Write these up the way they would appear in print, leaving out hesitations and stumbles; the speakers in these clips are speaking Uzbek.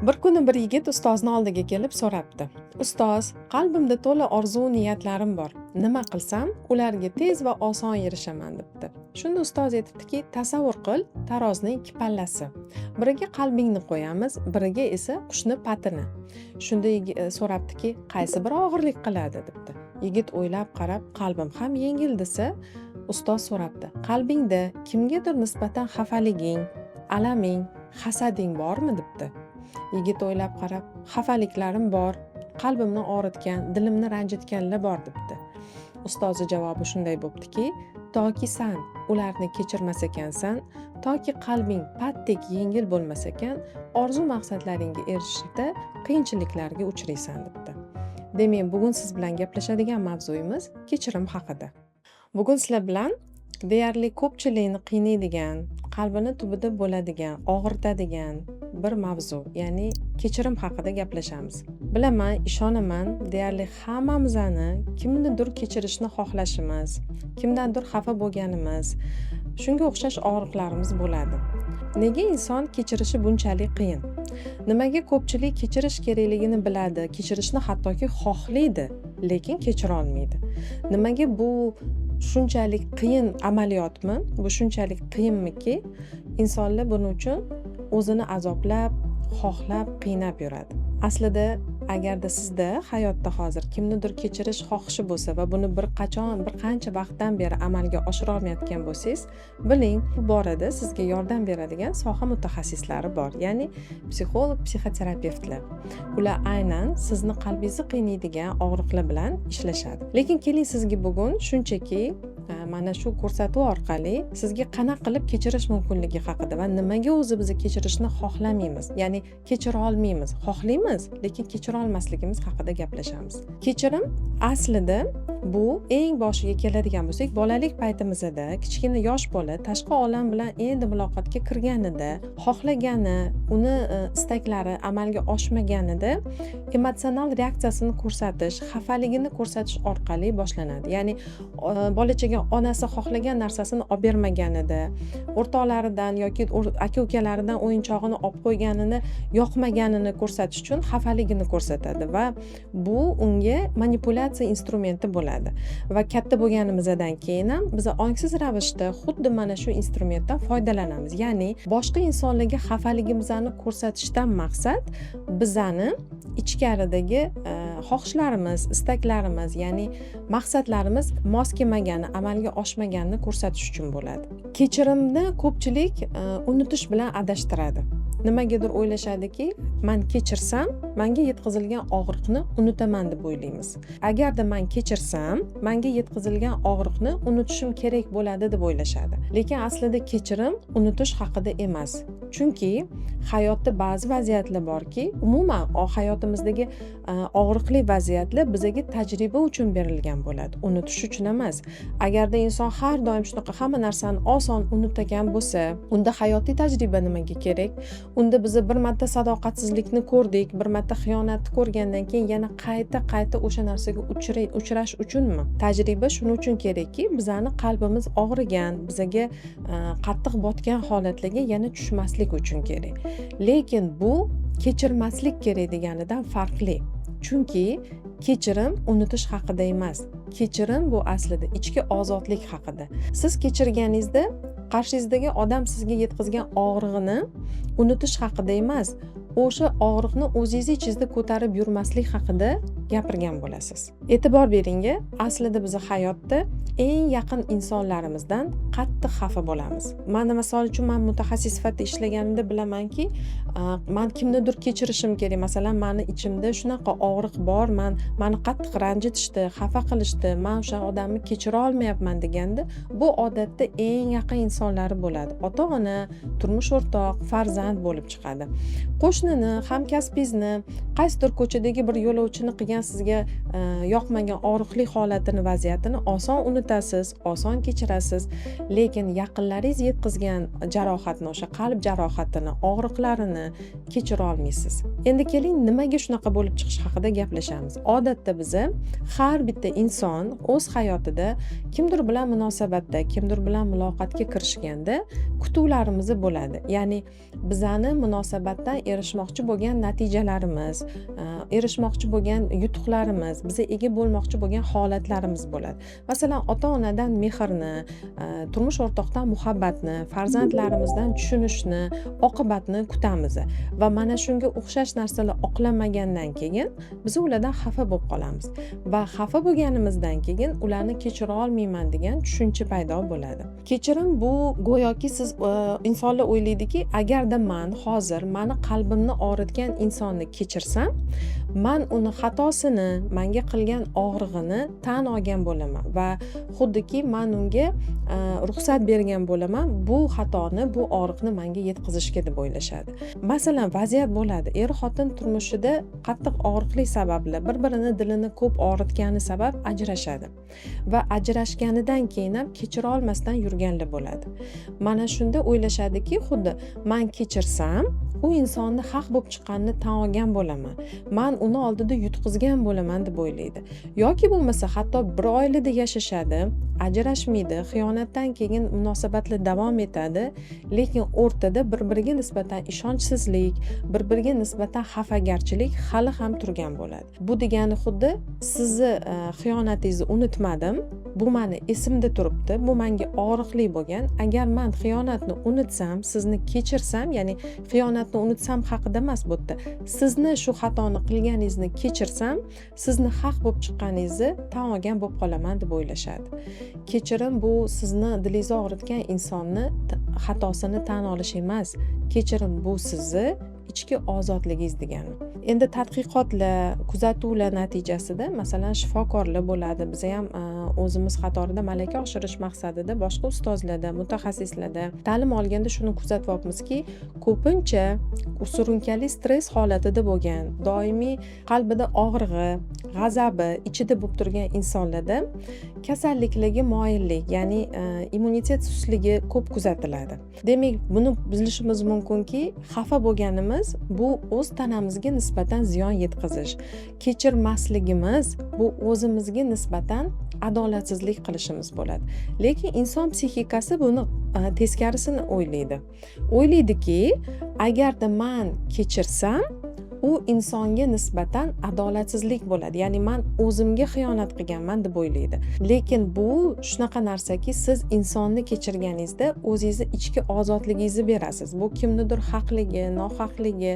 Bir kuni bir yigit ustozni oldiga kelib so'rabdi: "Ustoz, qalbimda to'la orzu niyatlarim bor. Nima qilsam ularga tez va oson erishaman?" debdi. Shunda ustoz aytibdiki: "Tasavvur qil, tarozining ikki pallasi. Biriga qalbingni qo'yamiz, biriga esa qushni patini." Shunda so'rabdiki: "Qaysi biri og'irlik qiladi?" debdi. Yigit o'ylab qarab, "Qalbim ham yengil" desa, ustoz so'rabdi: "Qalbingda kimgadir nisbatan xafaliging, alaming, hasading bormi?" debdi. Yigit o'ylab qarab, "Xafaliklarim bor, qalbimni og'ritgan, dilimni ranjitganlar bor" debdi. Ustozi javobi shunday bo'ptiki: "Toki san ularni kechirmas ekansan, toki qalbing patdek yengil bo'lmas ekan, orzu maqsadlaringga erishishda qiyinchiliklarga uchraysan" debdi. Demak, bugun siz bilan gaplashadigan mavzuyimiz kechirim haqida. Bugun sizlar bilan deyarli ko'pchilikni qiynaydigan, qalbini tubida bo'ladigan, og'ritadigan bir mavzu, ya'ni kechirim haqida gaplashamiz. Bilaman, ishonaman, deyarli hammamizni kimnidir kechirishni xohlashimiz, kimdandir xafa bo'lganimiz, shunga o'xshash og'riqlarimiz bo'ladi. Nega inson kechirishi bunchalik qiyin? Nimaga ko'pchilik kechirish kerakligini biladi, kechirishni hattoki xohlaydi, lekin kechira olmaydi? Nimaga bu shunchalik qiyin amaliyotmi? Bu shunchalik qiyinmiki, insonlar buning uchun o'zini azoblab, xohlab, qiynab yuradi. Aslida agarda sizda hayotda hozir kimnidir kechirish xohishi bo'lsa va buni bir qancha vaqtdan beri amalga oshira olmayotgan bo'lsangiz, biling, bu borada sizga yordam beradigan soha mutaxassislari bor, ya'ni psixolog, psixoterapevtlar. Ular aynan sizni qalbingizni qiynaydigan og'riqlar bilan ishlashadi. Lekin keling, sizga bugun shunchaki mana shu ko'rsatuv orqali sizga qanaqa qilib kechirish mumkinligi haqida va nimaga o'zi biz kechirishni xohlamaymiz, ya'ni kechira olmaymiz, xohlaymiz, lekin kechira olmasligimiz haqida gaplashamiz. Kechirim aslida bu eng boshiga keladigan bo'lsak, bolalik paytimizda kichkina yosh bola tashqi olam bilan endi muloqotga kirganida, xohlagani, uni istaklari amalga oshmaganida emotsional reaksiyasini ko'rsatish, xafaligini ko'rsatish orqali boshlanadi. Ya'ni bola-chaga onasi xohlagan narsasini olib bermaganida, o'rtoqlaridan yoki aka-ukalaridan o'yinchog'ini olib qo'yganini yoqmaganini ko'rsatish uchun xafaligini ko'rsatadi va bu unga manipulyatsiya instrumenti bo'ladi. Va katta bo'lganimizdan keyin ham biz ongsiz ravishda xuddi mana shu instrumentdan foydalanamiz. Ya'ni boshqa insonlarga xafaligimizni ko'rsatishdan maqsad bizani ichkaridagi xohishlarimiz, istaklarimiz, ya'ni maqsadlarimiz mos kelmagani, amalga oshmaganini ko'rsatish uchun bo'ladi. Kechirimni ko'pchilik unutish bilan adashtiradi. Nimagadir o'ylashadiki, men kechirsam, menga yetkazilgan og'riqni unutaman deb o'ylaymiz. Agarda men kechirsam, menga yetkazilgan og'riqni unutishim kerak bo'ladi deb o'ylashadi. Lekin aslida kechirim unutish haqida emas. Chunki hayotda ba'zi vaziyatlar borki, umuman hayotimizdagi og'riqli vaziyatlar bizga tajriba uchun berilgan bo'ladi, unutish uchun emas. Agarda inson har doim shunaqa hamma narsani oson unutagan bo'lsa, unda hayotiy tajriba nimaga kerak? Unda biz bir marta sadoqatsizlikni ko'rdik, bir marta xiyonatni ko'rgandan keyin yana qayta o'sha narsaga uchrash uchunmi? Tajriba shuning uchun kerakki, bizani qalbimiz og'rigan, bizga qattiq botgan holatlarga yana tushmaslik uchun kerak. Lekin bu kechirmaslik kerak deganidan farqli. Chunki kechirim unutish haqida emas. Kechirim bu aslida ichki ozodlik haqida. Siz kechirganingizda qarshingizdagi odam sizga yetkazgan og'rig'ini unutish haqida emas, o'sha og'riqni o'zingiz ichingizda ko'tarib yurmaslik haqida gapirgan bo'lasiz. E'tibor bering, aslida biz hayotda eng yaqin insonlarimizdan qattiq xafa bo'lamiz. Mana misol uchun men mutaxassis sifatida ishlaganimda bilamanki, men kimnidir kechirishim kerak. Masalan, meni ichimda shunaqa og'riq bor, meni qattiq ranjitishdi, xafa qilishdi, men o'sha odamni kechira olmayapman deganda, bu odatda eng yaqin insonlari bo'ladi. Ota-ona, turmush o'rtoq, farzand bo'lib chiqadi. Qo'shnini, hamkasbingizni, qaysidir ko'chadagi bir yo'lovchini qilgan bo'lgan sizga yoqmagan og'riqli holatini, vaziyatini oson unutasiz, oson kechirasiz, lekin yaqinlaringiz yetkazgan jarohatni, o'sha qalb jarohatini, og'riqlarini kechira olmaysiz. Endi keling, nimaga shunaqa bo'lib chiqishi haqida gaplashamiz. Odatda biza har bitta inson o'z hayotida kimdir bilan munosabatda, kimdir bilan muloqotga kirishganda kutuvlarimiz bo'ladi. Ya'ni bizani munosabatdan erishmoqchi bo'lgan natijalarimiz, erishmoqchi bo'lgan yutuqlarimiz, biza ega bo'lmoqchi bo'lgan holatlarimiz bo'ladi. Masalan, ota-onadan mehrni, turmush o'rtoqdan muhabbatni, farzandlarimizdan tushunishni, oqibatni kutamiz va mana shunga o'xshash narsalar oqlanmagandan keyin biz ulardan xafa bo'lib qolamiz va xafa bo'lganimizdan keyin ularni kechira olmayman degan tushuncha paydo bo'ladi. Kechirim bu go'yoki siz insonlar o'ylaydiki, agarda men hozir meni qalbimni og'ritgan insonni kechirsam, men uni xatosini, menga qilgan og'rig'ini tan olgan bo'laman va xuddiki men unga ruxsat bergan bo'laman bu xatoni, bu og'riqni menga yetkazishga deb o'ylashadi. Masalan, vaziyat bo'ladi. Er-xotin turmushida qattiq og'riqli sababli bir-birini dilini ko'p og'ritgani sabab ajrashadi va ajrashganidan keyin ham kechira olmasdan yurganlar bo'ladi. Mana shunda o'ylashadiki, xuddi men kechirsam, u insonni haq bo'lib chiqqanini tan olgan bo'laman. Men uni oldida yutqizgan bo'laman deb o'ylaydi. Yoki bo'lmasa hatto bir oilada yashashadi, ajrashmaydi, xiyonatdan keyin munosabatlar davom etadi, lekin o'rtada bir-biriga nisbatan ishonchsizlik, bir-biriga nisbatan xafagarchilik hali ham turgan bo'ladi. Bu degani xuddi sizni xiyonatingizni unutmadim, bu meni esimda turibdi, bu menga og'riqli bo'lgan. Agar men xiyonatni unutsam, sizni kechirsam, ya'ni xiyonatni unutsam haqida emas bu yerda. Sizni shu xatoni qilganingizni kechirsam, sizni haq bo'lib chiqqaningizni tan olgan bo'lib qolaman deb o'ylashadi. Kechirim bu sizni dilingizni og'ritgan insonni xatosini tan olish emas. Kechirim bu sizni ichki ozodligingiz degani. Endi tadqiqotlar, kuzatuvlar natijasida masalan shifokorlar bo'ladi. Biz ham o'zimiz qatorida malaka oshirish maqsadida boshqa ustozlarda, mutaxassislarda ta'lim olganda shuni kuzatyapmizki, ko'pincha surunkali stress holatida bo'lgan, doimiy qalbida og'rig'i, g'azabi ichida bo'lib turgan insonlarda kasalliklarga moyillik, ya'ni immunitet sustligi ko'p kuzatiladi. Demak, buni bilishimiz mumkinki, xafa bo'lganimiz bu o'z tanamizga nisbatan ziyon yetkazish. Kechirmasligimiz bu o'zimizga nisbatan adolatsizlik qilishimiz bo'ladi. Lekin inson psixikasi buni teskarisini o'ylaydi. O'ylaydiki, agarda men kechirsam, u insonga nisbatan adolatsizlik bo'ladi. Ya'ni men o'zimga xiyonat qilganman deb o'ylaydi. Lekin bu shunaqa narsaki, siz insonni kechirganingizda o'zingizni ichki ozodligingizni berasiz. Bu kimnidir haqligi, nohaqligi,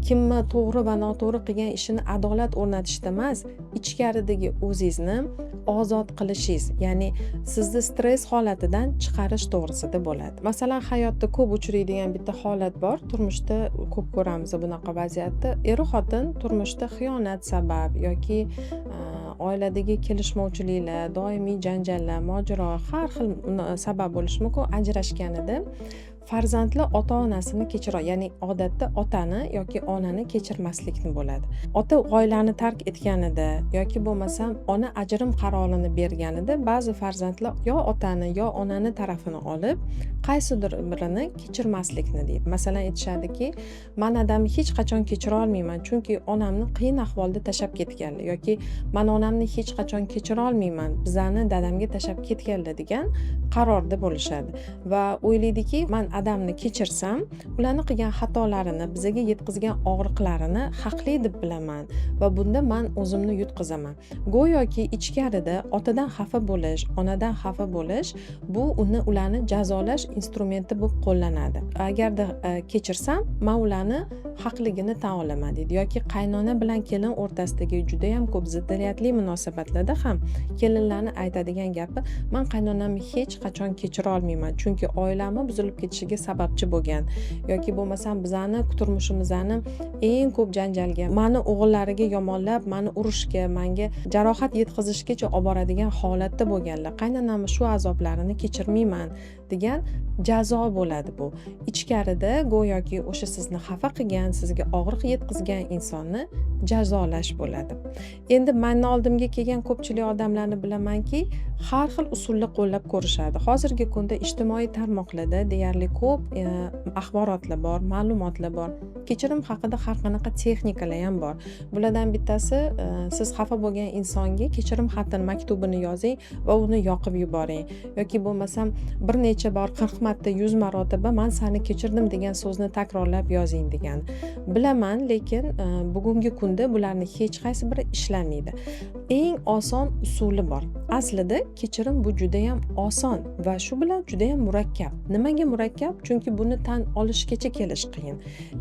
kimni to'g'ri va noto'g'ri qilgan ishini adolat o'rnatishda emas, ichkaridagi o'zingizni ozod qilishingiz, ya'ni sizni stress holatidan chiqarish to'g'risida bo'ladi. Masalan, hayotda ko'p uchraydigan bitta holat bor, turmushda ko'p ko'ramiz bunaqa vaziyatni. Er-xotin turmushda xiyonat sabab yoki oiladagi kelishmovchiliklar, doimiy janjallar, mojaro, har xil sabab bo'lishi mumkin. Ajrashganida farzandlar ota-onasini kechira, ya'ni odatda otani yoki onani kechirmaslikni bo'ladi. Ota oilani tark etganida yoki bo'lmasam ona ajrim qarorini berganida ba'zi farzandlar yo otani yo onani tarafini olib, qaysidir birini kechirmaslikni deydi. Masalan, aytishadiki, men odamni hech qachon kechira olmayman, chunki onamni qiyin ahvolda tashab ketganlar yoki men onamni hech qachon kechira olmayman, bizani dadamga tashab ketganlar degan qarorda bo'lishadi va o'ylaydiki, men odamni kechirsam, ularni qilgan xatolarini, bizga yetkazgan og'riqlarini haqli deb bilaman va bunda men o'zimni yutqizaman. Go'yoki ichkarida otadan xafa bo'lish, onadan xafa bo'lish bu ularni jazolash instrumenti bo'lib qo'llanadi. Agarda kechirsam, men ularni haqligini tan olaman deydi. Yoki qaynona bilan kelin o'rtasidagi juda ham ko'p ziddiyatli munosabatlarda ham kelinlarni aytadigan gapi, men qaynonamni hech qachon kechira olmayman, chunki oilami buzilib ketishiga sababchi bo'lgan yoki bo'lmasam bizani turmushimizni eng ko'p janjalga, meni o'g'illariga yomonlab, meni urishga, menga jarohat yetkazishgacha olib boradigan holatda bo'lganlar. Qaynonamni shu azoblarini kechirmayman degan jazo bo'ladi bu. Ichkarida go'yoki o'sha sizni xafa qilgan, sizga og'riq yetkazgan insonni jazolash bo'ladi. Endi meni oldimga kelgan ko'pchilik odamlarni bilamanki, har xil usulni qo'llab ko'rishadi. Hozirgi kunda ijtimoiy tarmoqlarda deyarli ko'p axborotlar bor, ma'lumotlar bor. Kechirim haqida har qanaqa texnikalar ham bor. Bulardan bittasi siz xafa bo'lgan insonga kechirim xatini maktubini yozing va uni yoqib yuboring. Yoki bo'lmasam bir necha bor 40 marta 100 marotaba men seni kechirdim degan so'zni takrorlab yozing degan. Bilaman, lekin bugungi kunda bularning hech qaysi biri ishlamaydi. Eng oson usuli bor. Aslida kechirim bu juda ham oson va shu bilan juda ham murakkab. Nimaga murakkab? Chunki buni tan olishgacha kelish qiyin.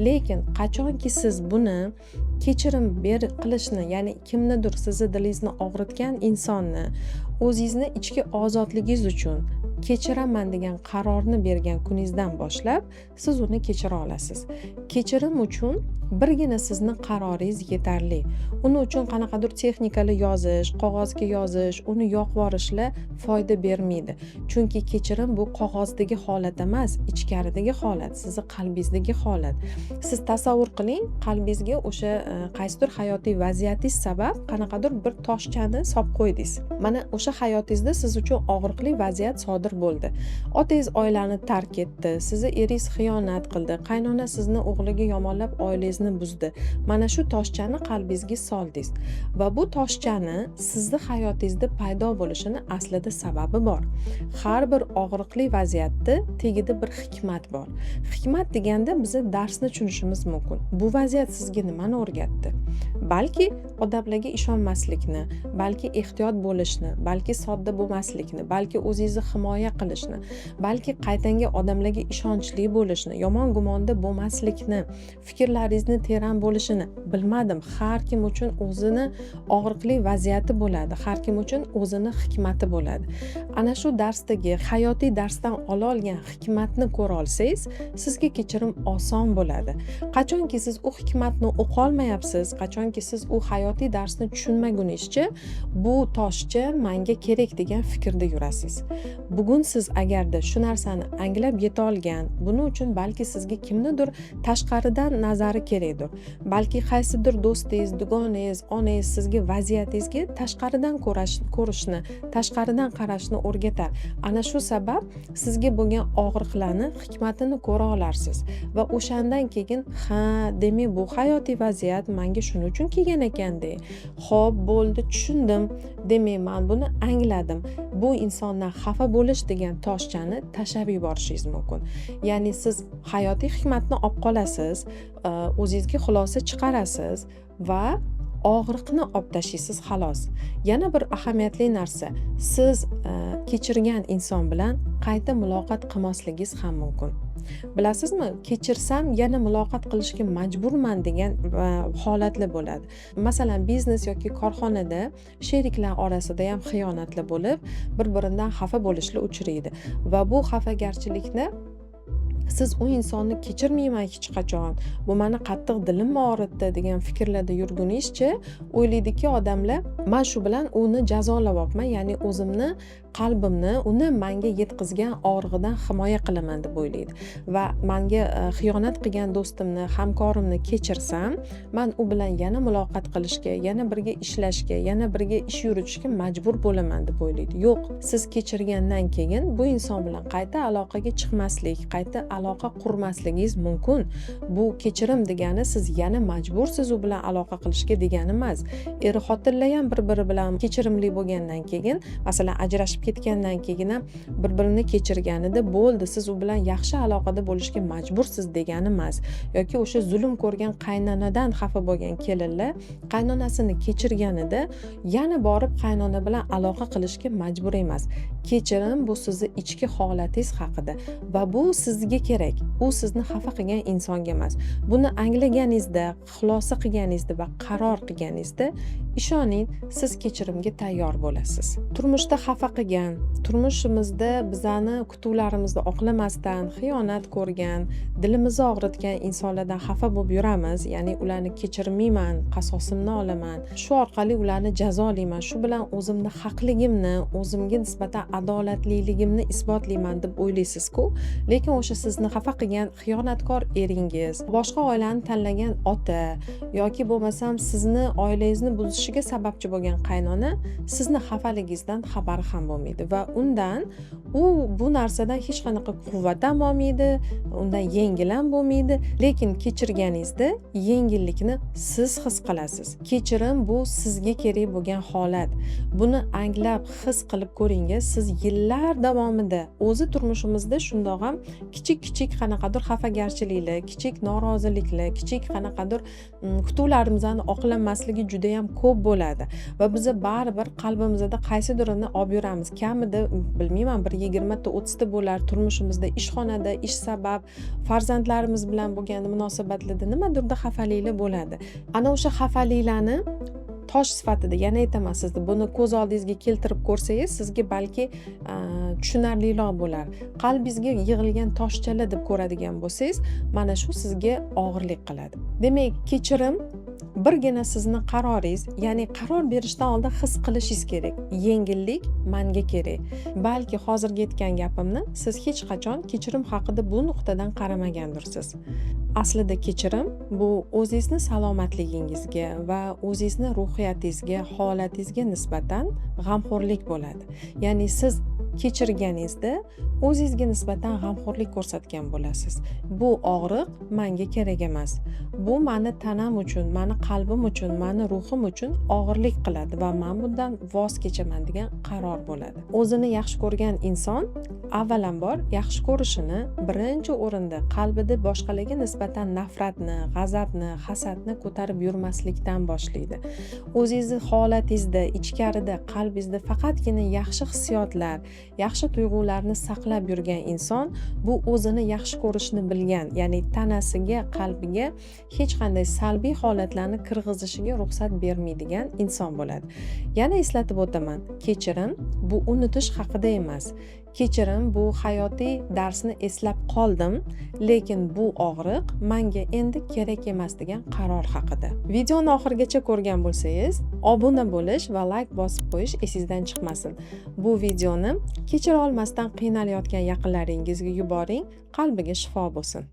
Lekin qachonki siz buni kechirim qilishni, ya'ni kimnidir sizni dilingizni og'ritgan insonni o'zingizni ichki ozodligingiz uchun kechiraman degan qarorni bergan kuningizdan boshlab siz uni kechira olasiz. Kechirim uchun birgina sizni qaroringiz yetarli. Uni uchun qanaqadir texnikalar yozish, qog'ozga yozish, uni yoqib yorishlar foyda bermaydi. Chunki kechirim bu qog'ozdagi holat emas, ichkaridagi holat, sizni qalbingizdagi holat. Siz tasavvur qiling, qalbingizga o'sha qaysidir hayotiy vaziyatingiz sabab qanaqadir bir toshchani solib qo'ydingiz. Mana o'sha hayotingizda siz uchun og'riqli vaziyat sodir bo'ldi. Otangiz oilani tark etdi, sizni eringiz xiyonat qildi, qaynona sizni o'g'liga yomonlab oilangizni buzdi. Mana shu toshchani qalbingizga soldingiz va bu toshchani sizni hayotingizda paydo bo'lishini aslida sababi bor. Har bir og'riqli vaziyatda tagida bir hikmat bor. Hikmat deganda biz darsni tushunishimiz mumkin. Bu vaziyat sizga nimani o'rgatdi? Balki odamlarga ishonmaslikni, balki ehtiyot bo'lishni, balki sodda bo'lmaslikni, balki o'zingizni himoya qilishni, balki qaytanga odamlarga ishonchli bo'lishni, yomon gumonda bo'lmaslikni, fikrlaringizni teran bo'lishini, bilmadim. Har kim uchun o'zini og'riqli vaziyati bo'ladi, har kim uchun o'zini hikmati bo'ladi. Ana shu darsdagi hayotiy darsdan olgan hikmatni ko'ra olsangiz, sizga kechirim oson bo'ladi. Qachonki siz u hikmatni o'qa olmayapsiz, qachonki siz u hayotiy darsni tushunmaguningizcha, bu toshcha menga kerak degan fikrda yurasiz. Bugun siz agarda shu narsani anglab yeta olgan, buning uchun balki sizga kimnidir tashqaridan nazari kerakdir. Balki qaysidir do'stingiz, dugonangiz, onangiz sizga vaziyatingizga tashqaridan ko'rishni, tashqaridan qarashni o'rgatar. Ana shu sabab sizga bo'lgan og'riqlarni, hikmatini ko'ra olarsiz va o'shandan keyin demak bu hayotiy vaziyat menga shuning uchun kelgan ekanda. Xo'p, bo'ldi, tushundim. Demak, men buni angladim. Bu insondan xafa bo'lish degan toshchani tashlab yuborishingiz mumkin. Ya'ni siz hayotiy hikmatni olib qolasiz, o'zingizga xulosa chiqarasiz va og'riqni olib tashlaysiz, xolos. Yana bir ahamiyatli narsa, siz kechirgan inson bilan qayta muloqot qilmasligingiz ham mumkin. Bilasizmi, kechirsam yana muloqot qilishga majburman degan holatlar bo'ladi. Masalan, biznes yoki korxonada sheriklar orasida ham xiyonatlar bo'lib, bir-biridan xafa bo'lishlar uchraydi va bu xafagarchilikni siz u insonni kechirmayman hech qachon, bu meni qattiq dilimni og'ritdi degan fikrlarda yurguningizcha, o'ylaydiki odamlar, men shu bilan uni jazolab, ya'ni o'zimni qalbimni uni menga yetkazgan og'rig'idan himoya qilaman deb o'ylaydi va menga xiyonat qilgan do'stimni, hamkorimni kechirsam, men u bilan yana muloqot qilishga, yana birga ishlashga, yana birga ish yuritishga majbur bo'laman deb o'ylaydi. Yo'q, siz kechirgandan keyin bu inson bilan qayta aloqaga chiqmaslik, qayta aloqa qurmasligingiz mumkin. Bu kechirim degani siz yana majbursiz u bilan aloqa qilishga degani emas. Er-xotinlar ham bir-biri bilan kechirimli bo'lgandan keyin, masalan, ajrashib ketgandan keyin ham bir-birini kechirganida bo'ldi, siz u bilan yaxshi aloqada bo'lishga majbursiz degani emas. Yoki o'sha zulm ko'rgan qaynonadan xafa bo'lgan kelinlar qaynonasini kechirganida yana borib qaynona bilan aloqa qilishga majbur emas. Kechirim bu sizni ichki holatingiz haqida va bu sizga kerak. U sizni xafa qilgan insonga emas. Buni anglaganingizda, xulosa qilganingizda va qaror qilganingizda ishoning, siz kechirimga tayyor bo'lasiz. Turmushda xafa qilgan, turmushimizda bizani kutuvlarimizni oqlamasdan xiyonat ko'rgan, dilimizni og'ritgan insonlardan xafa bo'lib yuramiz, ya'ni ularni kechirmayman, qasosimni olaman, shu orqali ularni jazolayman, shu bilan o'zimni haqligimni, o'zimga nisbatan adolatliligimni isbotlayman deb o'ylaysiz-ku, lekin o'sha sizni xafa qilgan xiyonatkor eringiz, boshqa oilani tanlagan ota yoki bo'lmasam sizni oilangizni buzishiga sababchi bo'lgan qaynona sizni xafaligingizdan xabari ham bo'lmaydi va undan bu narsadan hech qanaqa quvvat ham olmaydi, undan yengil ham bo'lmaydi, lekin kechirganingizda yengillikni siz his qilasiz. Kechirim bu sizga kerak bo'lgan holat. Buni anglab his qilib ko'ringiz, siz yillar davomida o'zi turmushimizda shundoq ham kichik qanaqadir xafagarchiliklar, kichik noroziliklar, kichik qanaqadir kutuvlarimizni oqlanmasligi juda ham ko'p bo'ladi va biz baribir qalbimizda qaysidirini olib yuramiz. Kamida bilmayman 20 ta 30 ta bo'lar turmushimizda, ishxonada, ish sabab, farzandlarimiz bilan bo'lgan munosabatlarda nimadirda xafaliklar bo'ladi. Ana o'sha xafaliklarni tosh sifatida, yana aytaman, sizni buni ko'z oldingizga keltirib ko'rsangiz, sizga balki tushunarliroq bo'lar. Qalbingizga yig'ilgan toshchalar deb ko'radigan bo'lsangiz, mana shu sizga og'irlik qiladi. Demak, kechirim birgina sizni qaroringiz, ya'ni qaror berishdan oldin his qilishingiz kerak. Yengillik menga kerak. Balki hozirgi aytgan gapimni siz hech qachon kechirim haqida bu nuqtadan qaramagandirsiz. Aslida kechirim bu o'zingizni salomatligingizga va o'zingizni ruhiyatingizga, holatingizga nisbatan g'amxo'rlik bo'ladi. Ya'ni siz kechirganingizda o'zingizga nisbatan g'amxo'rlik ko'rsatgan bo'lasiz. Bu og'riq menga kerak emas. Bu meni tanam uchun, meni qalbim uchun, meni ruhim uchun og'irlik qiladi va men bundan voz kechaman degan qaror bo'ladi. O'zini yaxshi ko'rgan inson avvalambor yaxshi ko'rishini birinchi o'rinda qalbida boshqalarga nisbatan nafratni, g'azabni, hasadni ko'tarib yurmaslikdan boshlaydi. O'zingizni holatingizda, ichkarida, qalbingizda faqatgina yaxshi hissiyotlar, yaxshi tuyg'ularni saqlab yurgan inson bu o'zini yaxshi ko'rishni bilgan, ya'ni tanasiga, qalbiga hech qanday salbiy holatlarni kirg'izishiga ruxsat bermaydigan inson bo'ladi. Yana eslatib o'taman, kechirim bu unutish haqida emas. Kechirim bu hayotiy darsni eslab qoldim, lekin bu og'riq menga endi kerak emas degan qaror haqida. Videoni oxirigacha ko'rgan bo'lsangiz, obuna bo'lish va like bosib qo'yish esingizdan chiqmasin. Bu videoni kechira olmasdan qiynalayotgan yaqinlaringizga yuboring, qalbiga shifo bo'lsin.